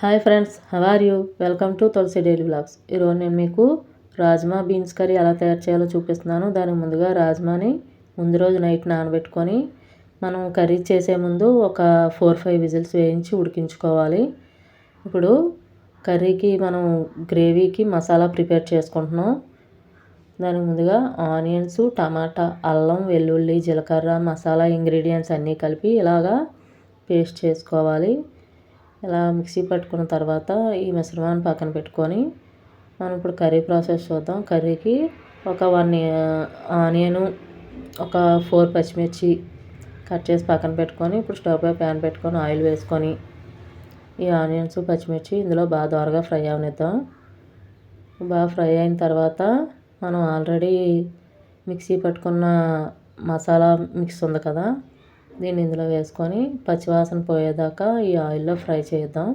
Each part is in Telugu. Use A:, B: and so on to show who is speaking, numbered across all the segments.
A: Hi friends, how are you? Welcome to Tulasi daily vlogs. ఈరోజు నేను మీకు రాజ్మా బీన్స్ కర్రీ ఎలా తయారు చేయాలో చూపిస్తున్నాను. దానికి ముందుగా రాజ్మాని ముందు రోజు నైట్ నానబెట్టుకొని మనం కర్రీ చేసే ముందు ఒక 4-5 విజిల్స్ వేయించి ఉడికించుకోవాలి. ఇప్పుడు కర్రీకి మనం గ్రేవీకి మసాలా ప్రిపేర్ చేసుకుంటున్నాం. దానికి ముందుగా ఆనియన్స్, టమాటా, అల్లం, వెల్లుల్లి, జీలకర్ర, మసాలా ఇంగ్రీడియంట్స్ అన్నీ కలిపి ఇలాగా పేస్ట్ చేసుకోవాలి. ఇలా మిక్సీ పట్టుకున్న తర్వాత ఈ మిశ్రమాన్ని పక్కన పెట్టుకొని మనం ఇప్పుడు కర్రీ ప్రాసెస్ చూద్దాం. కర్రీకి ఒక 1 ఆనియను, ఒక 4 పచ్చిమిర్చి కట్ చేసి పక్కన పెట్టుకొని ఇప్పుడు స్టవ్ పై ప్యాన్ పెట్టుకొని ఆయిల్ వేసుకొని ఈ ఆనియన్స్, పచ్చిమిర్చి ఇందులో బాగా దోరగా ఫ్రై అవనిద్దాం. బాగా ఫ్రై అయిన తర్వాత మనం ఆల్రెడీ మిక్సీ పట్టుకున్న మసాలా మిక్స్ ఉంది కదా, దీన్ని ఇందులో వేసుకొని పచ్చివాసన పోయేదాకా ఈ ఆయిల్లో ఫ్రై చేద్దాం.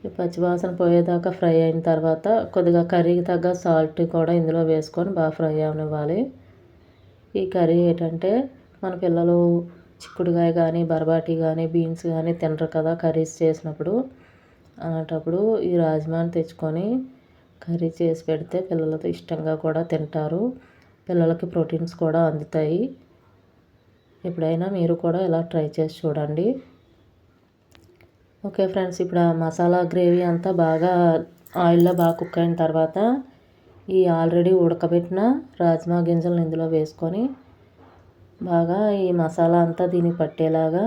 A: ఈ పచ్చివాసన పోయేదాకా ఫ్రై అయిన తర్వాత కొద్దిగా కర్రీకి తగ్గ సాల్ట్ కూడా ఇందులో వేసుకొని బాగా ఫ్రై అవనివ్వాలి. ఈ కర్రీ ఏంటంటే మన పిల్లలు చిక్కుడుకాయ కానీ, బరబాటి కానీ, బీన్స్ కానీ తినరు కదా కర్రీస్ చేసినప్పుడు. అలాంటప్పుడు ఈ రాజ్మాని తెచ్చుకొని కర్రీ చేసి పెడితే పిల్లలతో ఇష్టంగా కూడా తింటారు. పిల్లలకి ప్రోటీన్స్ కూడా అందుతాయి. ఎప్పుడైనా మీరు కూడా ఇలా ట్రై చేసి చూడండి. ఓకే ఫ్రెండ్స్, ఇప్పుడు ఆ మసాలా గ్రేవీ అంతా బాగా ఆయిల్లో బాగా కుక్ అయిన తర్వాత ఈ ఆల్రెడీ ఉడకబెట్టిన రాజ్మా గింజలను ఇందులో వేసుకొని బాగా ఈ మసాలా అంతా దీనికి పట్టేలాగా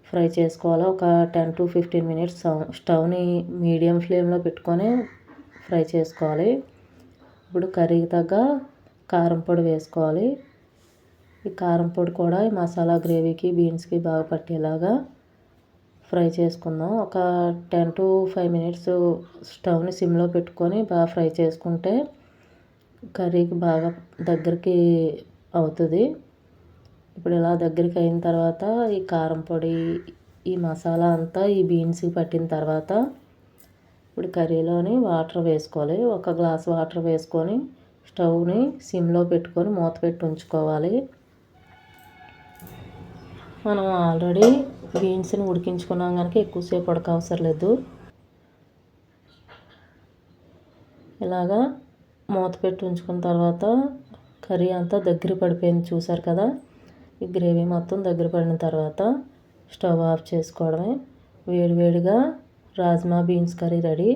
A: ఫ్రై చేసుకోవాలి. ఒక 10 to 15 మినిట్స్ స్టవ్ని మీడియం ఫ్లేమ్లో పెట్టుకొని ఫ్రై చేసుకోవాలి. ఇప్పుడు కర్రీకి తగ్గ కారం పొడి వేసుకోవాలి. ఈ కారం పొడి కూడా ఈ మసాలా గ్రేవీకి, బీన్స్కి బాగా పట్టేలాగా ఫ్రై చేసుకుందాం. ఒక 10 to 5 మినిట్స్ స్టవ్ని సిమ్లో పెట్టుకొని బాగా ఫ్రై చేసుకుంటే కర్రీకి బాగా దగ్గరికి అవుతుంది. ఇప్పుడు ఇలా దగ్గరికి అయిన తర్వాత ఈ కారం పొడి, ఈ మసాలా అంతా ఈ బీన్స్కి పట్టిన తర్వాత ఇప్పుడు కర్రీలోని వాటర్ వేసుకోవాలి. 1 గ్లాస్ వాటర్ వేసుకొని స్టవ్ని సిమ్లో పెట్టుకొని మూత పెట్టి ఉంచుకోవాలి. మనం ఆల్రెడీ బీన్స్ని ఉడికించుకున్నాం కనుక ఎక్కువసేపు ఉడకవసరం లేదు. ఇలాగా మూత పెట్టి ఉంచుకున్న తర్వాత కర్రీ అంతా దగ్గర పడిపోయింది చూసారు కదా. ఈ గ్రేవీ మొత్తం దగ్గర పడిన తర్వాత స్టవ్ ఆఫ్ చేసుకోవడమే. వేడివేడిగా rajma beans curry ready.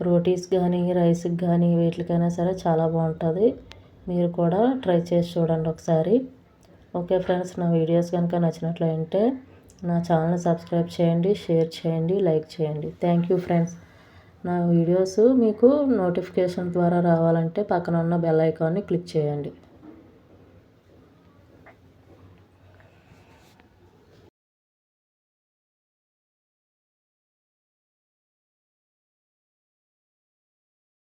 A: Rotis కానీ, రైస్కి కానీ, వేటికైనా సరే చాలా బాగుంటుంది. మీరు కూడా ట్రై చేసి చూడండి ఒకసారి. ఓకే ఫ్రెండ్స్, నా వీడియోస్ కనుక నచ్చినట్లయితే నా ఛానల్ని సబ్స్క్రైబ్ చేయండి, షేర్ చేయండి, లైక్ చేయండి. Thank you friends. నా వీడియోస్ మీకు నోటిఫికేషన్ ద్వారా రావాలంటే పక్కన ఉన్న బెల్ ఐకాన్ని క్లిక్ చేయండి.